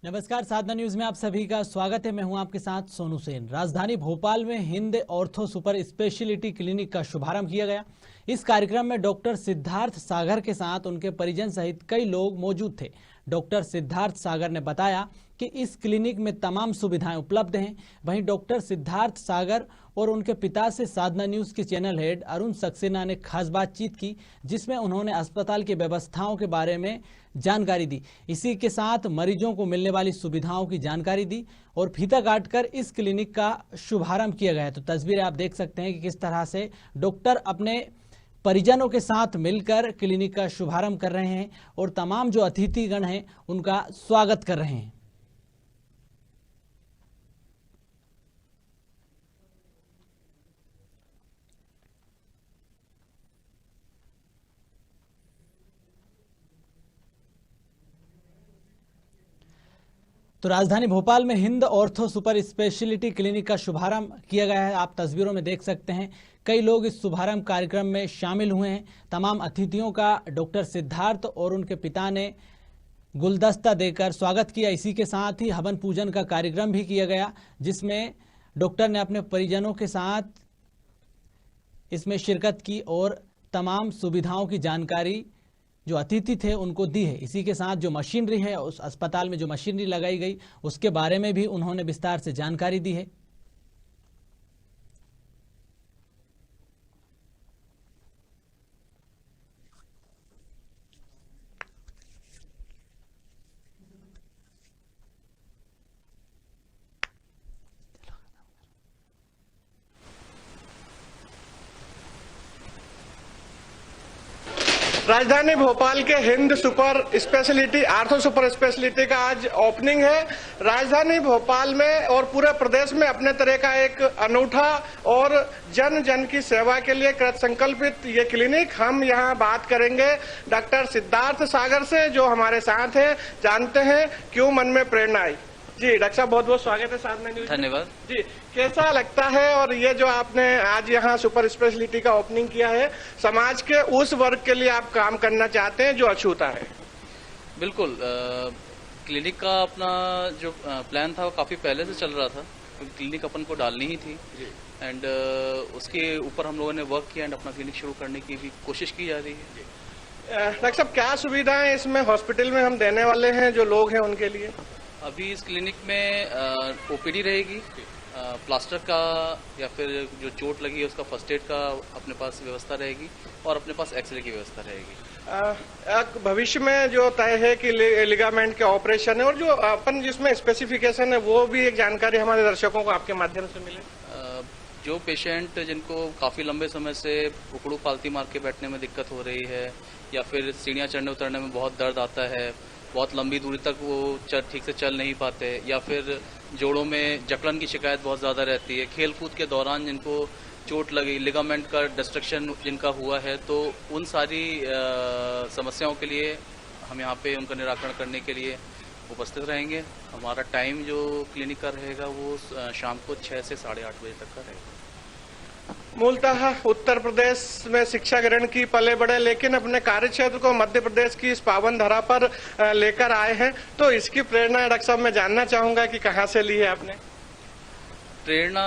नमस्कार, साधना न्यूज में आप सभी का स्वागत है। मैं हूं आपके साथ सोनू सेन। राजधानी भोपाल में Hind ortho super speciality clinic का शुभारंभ किया गया। इस कार्यक्रम में डॉक्टर सिद्धार्थ सागर के साथ उनके परिजन सहित कई लोग मौजूद थे। डॉक्टर सिद्धार्थ सागर ने बताया कि इस क्लिनिक में तमाम सुविधाएं उपलब्ध हैं। वहीं डॉक्टर सिद्धार्थ सागर और उनके पिता से साधना न्यूज के चैनल हेड अरुण सक्सेना ने खास बातचीत की, जिसमें उन्होंने अस्पताल की व्यवस्थाओं के बारे में जानकारी दी। इसी के साथ मरीजों को मिलने वाली सुविधाओं की जानकारी दी और फीता काटकर इस क्लिनिक का शुभारंभ किया गया। तो तस्वीरें आप देख सकते हैं कि किस तरह से डॉक्टर अपने परिजनों के साथ मिलकर क्लिनिक का शुभारंभ कर रहे हैं और तमाम जो अतिथिगण हैं उनका स्वागत कर रहे हैं। तो राजधानी भोपाल में Hind ortho super speciality clinic का शुभारंभ किया गया है। आप तस्वीरों में देख सकते हैं कई लोग इस शुभारंभ कार्यक्रम में शामिल हुए हैं। तमाम अतिथियों का डॉक्टर सिद्धार्थ और उनके पिता ने गुलदस्ता देकर स्वागत किया। इसी के साथ ही हवन पूजन का कार्यक्रम भी किया गया, जिसमें डॉक्टर ने अपने परिजनों के साथ इसमें शिरकत की और तमाम सुविधाओं की जानकारी जो अतिथि थे उनको दी है। इसी के साथ जो मशीनरी है, उस अस्पताल में जो मशीनरी लगाई गई उसके बारे में भी उन्होंने विस्तार से जानकारी दी है। राजधानी भोपाल के Hind super speciality ortho super speciality का आज ओपनिंग है। राजधानी भोपाल में और पूरे प्रदेश में अपने तरह का एक अनूठा और जन जन की सेवा के लिए कृत संकल्पित ये क्लिनिक। हम यहाँ बात करेंगे डॉक्टर सिद्धार्थ सागर से, जो हमारे साथ हैं। जानते हैं क्यों मन में प्रेरणा आई। जी डॉक्टर साहब, बहुत बहुत स्वागत है साधना न्यूज। धन्यवाद जी। कैसा लगता है और ये जो आपने आज यहाँ सुपर स्पेशलिटी का ओपनिंग किया है, समाज के उस वर्ग के लिए आप काम करना चाहते हैं जो अछूता है? बिल्कुल, क्लिनिक का अपना जो प्लान था वो काफ़ी पहले से चल रहा था। क्लिनिक अपन को डालनी ही थी एंड उसके ऊपर हम लोगों ने वर्क किया एंड अपना क्लिनिक शुरू करने की भी कोशिश की जा रही है। डॉक्टर साहब, क्या सुविधाएं इसमें हॉस्पिटल में हम देने वाले हैं जो लोग हैं उनके लिए? अभी इस क्लिनिक में ओपीडी रहेगी, प्लास्टर का या फिर जो चोट लगी है उसका फर्स्ट एड का अपने पास व्यवस्था रहेगी और अपने पास एक्सरे की व्यवस्था रहेगी। भविष्य में जो तय है कि लिगामेंट के ऑपरेशन है और जो अपन जिसमें स्पेसिफिकेशन है वो भी एक जानकारी हमारे दर्शकों को आपके माध्यम से मिले। जो पेशेंट जिनको काफ़ी लंबे समय से उकड़ू पालती मार के बैठने में दिक्कत हो रही है या फिर सीढ़ियाँ चढ़ने उतरने में बहुत दर्द आता है, बहुत लंबी दूरी तक वो ठीक से चल नहीं पाते, या फिर जोड़ों में जकड़न की शिकायत बहुत ज़्यादा रहती है, खेल कूद के दौरान जिनको चोट लगी, लिगामेंट का डिस्ट्रक्शन जिनका हुआ है, तो उन सारी समस्याओं के लिए हम यहाँ पे उनका निराकरण करने के लिए उपस्थित रहेंगे। हमारा टाइम जो क्लिनिक का रहेगा वो शाम को 6 से 8:30 बजे तक का रहेगा। मूलतः उत्तर प्रदेश में शिक्षा ग्रहण की पले बढ़े, लेकिन अपने कार्य क्षेत्र को मध्य प्रदेश की इस पावन धरा पर लेकर आए हैं। तो इसकी प्रेरणा डॉक्टर साहब मैं जानना चाहूंगा कि कहाँ से ली है आपने? प्रेरणा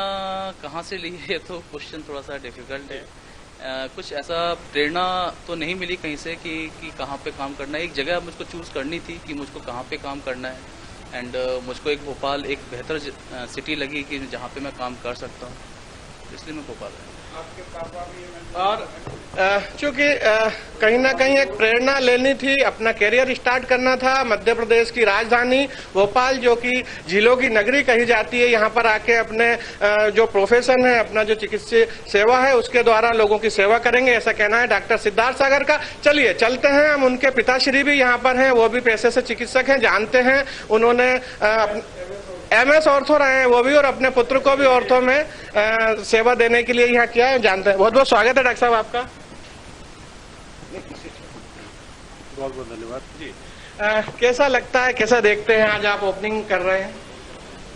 कहाँ से ली है तो क्वेश्चन थोड़ा सा डिफिकल्ट है। कुछ ऐसा प्रेरणा तो नहीं मिली कहीं से कि कहाँ पे काम करना है। एक जगह मुझको चूज करनी थी कि मुझको कहाँ पे काम करना है एंड मुझको एक भोपाल एक बेहतर सिटी लगी कि जहाँ पे मैं काम कर सकता हूँ, इसलिए मैं भोपाल आया। आपके पापा भी और चूंकि कहीं ना कहीं एक प्रेरणा लेनी थी, अपना करियर स्टार्ट करना था। मध्य प्रदेश की राजधानी भोपाल जो कि झीलों की नगरी कही जाती है, यहाँ पर आके अपने जो प्रोफेशन है, अपना जो चिकित्सीय सेवा है उसके द्वारा लोगों की सेवा करेंगे, ऐसा कहना है डॉक्टर सिद्धार्थ सागर का। चलिए चलते हैं, हम उनके पिताश्री भी यहाँ पर हैं, वो भी पेशे से चिकित्सक हैं। जानते हैं उन्होंने MS ऑर्थो रहे हैं वो भी, और अपने पुत्र को भी ऑर्थो में सेवा देने के लिए यहाँ किया है। जानते हैं। बहुत बहुत स्वागत है डॉक्टर साहब आपका। बहुत बहुत धन्यवाद जी। कैसा लगता है, कैसा देखते हैं आज आप ओपनिंग कर रहे हैं?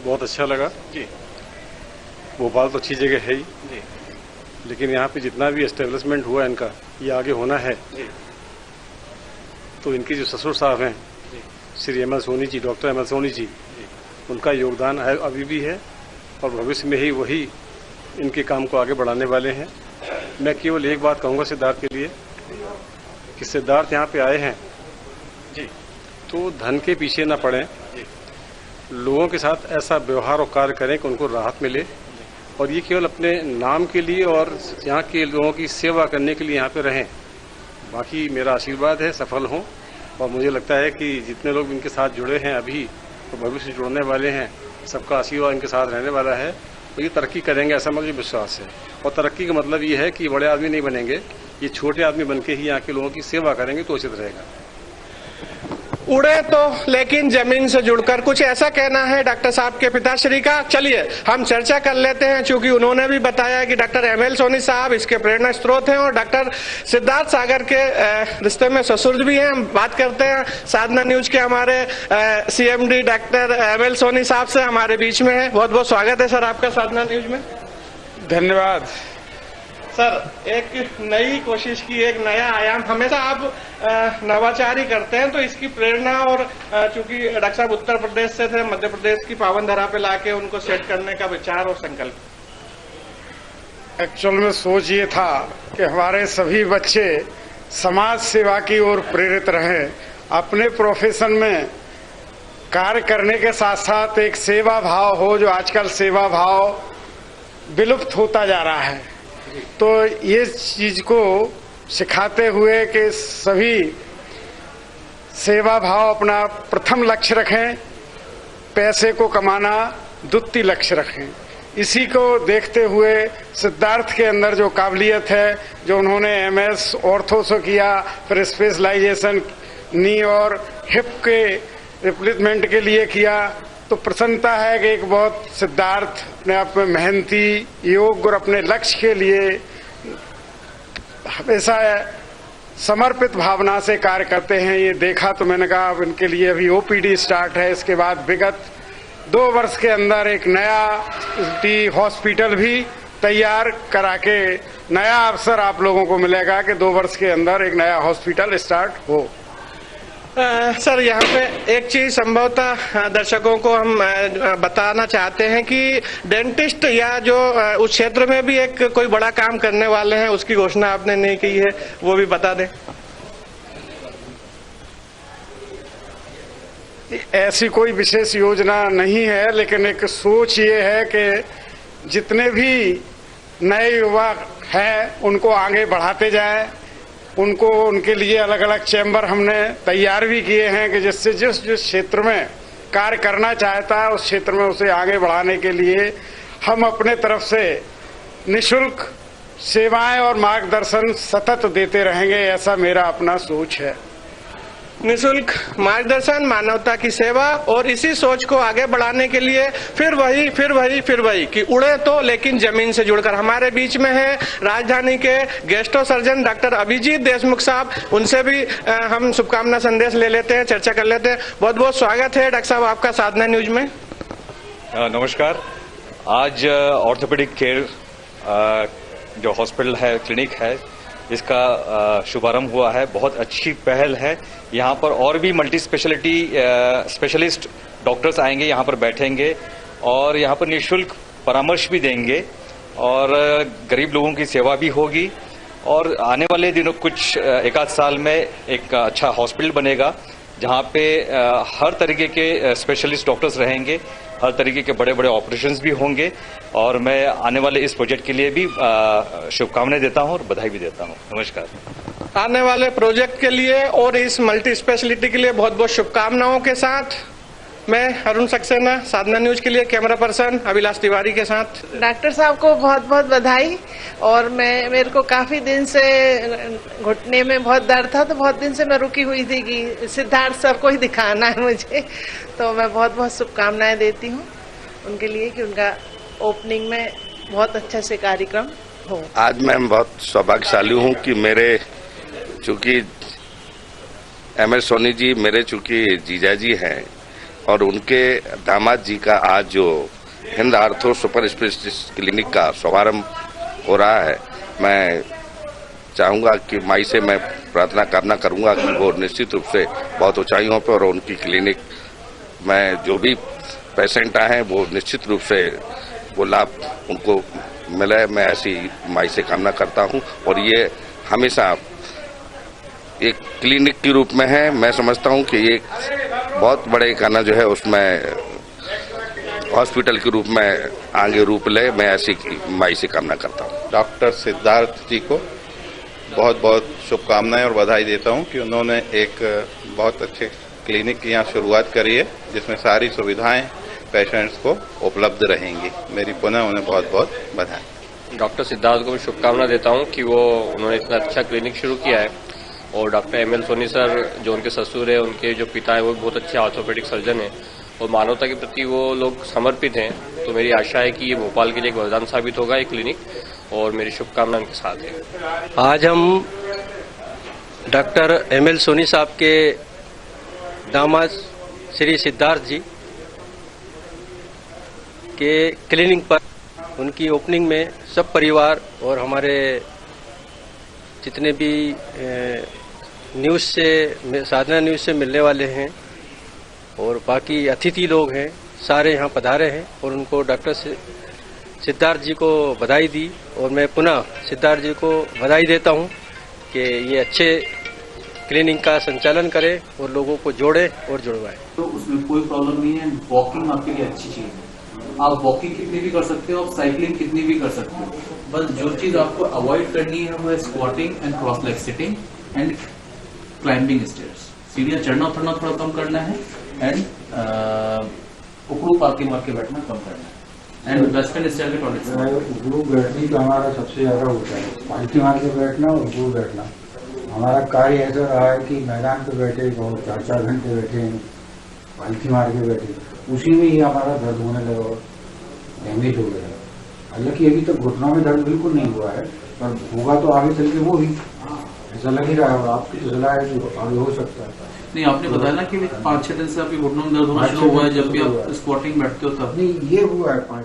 बहुत अच्छा लगा जी। भोपाल तो अच्छी जगह है ही जी, लेकिन यहाँ पे जितना भी एस्टेब्लिशमेंट हुआ इनका, ये आगे होना है। जी। तो इनके जो ससुर साहब हैं Shri M L Soni ji, doctor M L Soni ji, उनका योगदान है, अभी भी है और भविष्य में ही वही इनके काम को आगे बढ़ाने वाले हैं। मैं केवल एक बात कहूँगा सिद्धार्थ के लिए कि सिद्धार्थ यहाँ पे आए हैं जी, तो धन के पीछे न पड़ें, लोगों के साथ ऐसा व्यवहार और कार्य करें कि उनको राहत मिले, और ये केवल अपने नाम के लिए और यहाँ के लोगों की सेवा करने के लिए यहाँ पे रहें। बाकी मेरा आशीर्वाद है सफल हों, और मुझे लगता है कि जितने लोग इनके साथ जुड़े हैं अभी और भविष्य में जुड़ने वाले हैं, सबका आशीर्वाद इनके साथ रहने वाला है, तो ये तरक्की करेंगे ऐसा मुझे विश्वास है। और तरक्की का मतलब ये है कि बड़े आदमी नहीं बनेंगे, ये छोटे आदमी बन के ही यहाँ के लोगों की सेवा करेंगे तो उचित रहेगा। उड़े तो लेकिन जमीन से जुड़कर, कुछ ऐसा कहना है डॉक्टर साहब के पिताश्री का। चलिए हम चर्चा कर लेते हैं, चूंकि उन्होंने भी बताया कि डॉक्टर एम.एल. सोनी साहब इसके प्रेरणा स्रोत हैं और डॉक्टर सिद्धार्थ सागर के रिश्ते में ससुर भी हैं। हम बात करते हैं साधना न्यूज के हमारे CMD डॉक्टर एम.एल. सोनी साहब से, हमारे बीच में है। बहुत बहुत स्वागत है सर आपका साधना न्यूज में। धन्यवाद सर, एक नई कोशिश की, एक नया आयाम, हमेशा आप नवाचार ही करते हैं, तो इसकी प्रेरणा और चूंकि डॉक्टर साहब उत्तर प्रदेश से थे, मध्य प्रदेश की पावन धरा पे लाके उनको सेट करने का विचार और संकल्प। एक्चुअल में सोच ये था कि हमारे सभी बच्चे समाज सेवा की ओर प्रेरित रहें, अपने प्रोफेशन में कार्य करने के साथ साथ एक सेवा भाव हो, जो आजकल सेवा भाव विलुप्त होता जा रहा है। तो ये चीज को सिखाते हुए कि सभी सेवा भाव अपना प्रथम लक्ष्य रखें, पैसे को कमाना द्वितीय लक्ष्य रखें। इसी को देखते हुए सिद्धार्थ के अंदर जो काबिलियत है, जो उन्होंने MS ऑर्थो से किया, फिर स्पेशलाइजेशन नी और हिप के रिप्लेसमेंट के लिए किया, तो प्रसन्नता है कि एक बहुत सिद्धार्थ अपने आप में मेहनती, योग्य और अपने लक्ष्य के लिए हमेशा समर्पित भावना से कार्य करते हैं। ये देखा तो मैंने कहा अब इनके लिए अभी OPD स्टार्ट है, इसके बाद विगत 2 वर्ष के अंदर एक नया हॉस्पिटल भी तैयार करा के नया अवसर आप लोगों को मिलेगा कि 2 वर्ष के अंदर एक नया हॉस्पिटल स्टार्ट हो। सर, यहाँ पे एक चीज संभवतः दर्शकों को हम बताना चाहते हैं कि डेंटिस्ट या जो उस क्षेत्र में भी एक कोई बड़ा काम करने वाले हैं, उसकी घोषणा आपने नहीं की है, वो भी बता दें। ऐसी कोई विशेष योजना नहीं है, लेकिन एक सोच ये है कि जितने भी नए युवा हैं उनको आगे बढ़ाते जाएं, उनको उनके लिए अलग अलग चैम्बर हमने तैयार भी किए हैं कि जिससे जिस क्षेत्र में कार्य करना चाहता है उस क्षेत्र में उसे आगे बढ़ाने के लिए हम अपने तरफ से निःशुल्क सेवाएं और मार्गदर्शन सतत देते रहेंगे, ऐसा मेरा अपना सोच है। निःशुल्क मार्गदर्शन, मानवता की सेवा, और इसी सोच को आगे बढ़ाने के लिए फिर वही कि उड़े तो लेकिन जमीन से जुड़कर। हमारे बीच में है राजधानी के गेस्टो सर्जन डॉक्टर अभिजीत देशमुख साहब, उनसे भी हम शुभकामना संदेश ले लेते हैं, चर्चा कर लेते हैं। बहुत बहुत स्वागत है डॉक्टर साहब आपका साधना न्यूज में। नमस्कार। आज ऑर्थोपेडिक केयर जो हॉस्पिटल है, क्लिनिक है, इसका शुभारंभ हुआ है। बहुत अच्छी पहल है। यहाँ पर और भी मल्टी स्पेशलिटी स्पेशलिस्ट डॉक्टर्स आएंगे, यहाँ पर बैठेंगे और यहाँ पर निःशुल्क परामर्श भी देंगे और गरीब लोगों की सेवा भी होगी। और आने वाले दिनों कुछ 1 साल में एक अच्छा हॉस्पिटल बनेगा जहाँ पे हर तरीके के स्पेशलिस्ट डॉक्टर्स रहेंगे, हर तरीके के बड़े बड़े ऑपरेशंस भी होंगे। और मैं आने वाले इस प्रोजेक्ट के लिए भी शुभकामनाएं देता हूं और बधाई भी देता हूं। नमस्कार। आने वाले प्रोजेक्ट के लिए और इस मल्टी स्पेशलिटी के लिए बहुत बहुत शुभकामनाओं के साथ मैं अरुण सक्सेना, साधना न्यूज के लिए कैमरा पर्सन अभिलाष तिवारी के साथ। डॉक्टर साहब को बहुत बहुत बधाई। और मेरे को काफी दिन से घुटने में बहुत दर्द था, तो बहुत दिन से मैं रुकी हुई थी कि सिद्धार्थ सर को ही दिखाना है मुझे, तो मैं बहुत बहुत शुभकामनाएं देती हूँ उनके लिए कि उनका ओपनिंग में बहुत अच्छा से कार्यक्रम हो। आज मैं बहुत सौभाग्यशाली हूँ कि मेरे चूंकि एम.एल. सोनी जी मेरे चूंकि जीजा जी हैं और उनके दामाद जी का आज जो Hind ortho super specialist clinic का शुभारंभ हो रहा है, मैं चाहूँगा कि माई से मैं प्रार्थना करना करूँगा कि वो निश्चित रूप से बहुत ऊंचाइयों पर और उनकी क्लिनिक में जो भी पेशेंट आए हैं वो निश्चित रूप से वो लाभ उनको मिले, मैं ऐसी माई से कामना करता हूँ। और ये हमेशा एक क्लिनिक के रूप में है, मैं समझता हूँ कि ये बहुत बड़े खाना जो है उसमें हॉस्पिटल के रूप में आगे रूप ले, मैं ऐसी माई से कामना करता हूँ। डॉक्टर सिद्धार्थ जी को बहुत बहुत शुभकामनाएं और बधाई देता हूं कि उन्होंने एक बहुत अच्छे क्लिनिक की यहाँ शुरुआत करी है जिसमें सारी सुविधाएं पेशेंट्स को उपलब्ध रहेंगी। मेरी पुनः उन्हें बहुत बहुत बधाई। डॉक्टर सिद्धार्थ को मैं शुभकामना देता हूं कि उन्होंने इतना अच्छा क्लिनिक शुरू किया है और डॉक्टर ML सोनी सर जो उनके ससुर है, उनके जो पिता है वो बहुत अच्छे ऑर्थोपेडिक सर्जन हैं और मानवता के प्रति वो लोग समर्पित हैं। तो मेरी आशा है कि ये भोपाल के लिए एक वरदान साबित होगा ये क्लिनिक, और मेरी शुभकामना उनके साथ है। आज हम डॉक्टर ML सोनी साहब के दामाद श्री सिद्धार्थ जी के क्लिनिक पर उनकी ओपनिंग में सब परिवार और हमारे जितने भी न्यूज़ से साधना न्यूज़ से मिलने वाले हैं और बाकी अतिथि लोग हैं सारे यहाँ पधारे हैं और उनको डॉक्टर सिद्धार्थ जी को बधाई दी। और मैं पुनः सिद्धार्थ जी को बधाई देता हूँ कि ये अच्छे क्लिनिक का संचालन करें और लोगों को जोड़े और जुड़वाए। तो उसमें कोई प्रॉब्लम नहीं है, वॉकिंग आपके लिए अच्छी चीज़ है। आप वॉकिंग कितनी भी कर सकते हो, आप साइकिलिंग कितनी भी कर सकते हो, बस जो चीज़ आपको अवॉइड करनी है वो है squatting and cross leg sitting and climbing stairs. सीढ़ियाँ चढ़ना उतरना थोड़ा कम करना है एंड उकड़ू पालती मार के बैठना कम करना है एंड वेस्टर्न स्टाइल के टॉयलेट। उकड़ू बैठने का हमारा सबसे ज़्यादा होता है, पालती मार के बैठना और उकड़ू बैठना। हमारा कार्य ऐसा रहा है कि मैदान पे बैठे बहुत 4-4 घंटे बैठे हैं, पालती मार के बैठे, उसी में ही हमारा दर्द होने लगा और डैमेज हो गया। हालांकि अभी तक घुटनों में दर्द बिल्कुल नहीं हुआ है, पर होगा तो आगे चल के वो भी ऐसा लग ही रहा है। आपकी तो सलाह है जो आगे हो सकता है। नहीं, आपने बताया ना कि 5-6 दिन से आपके घुटनों में दर्द होना शुरू हुआ है जब भी आप स्क्वाटिंग बैठते हो तब। नहीं, ये हुआ है 5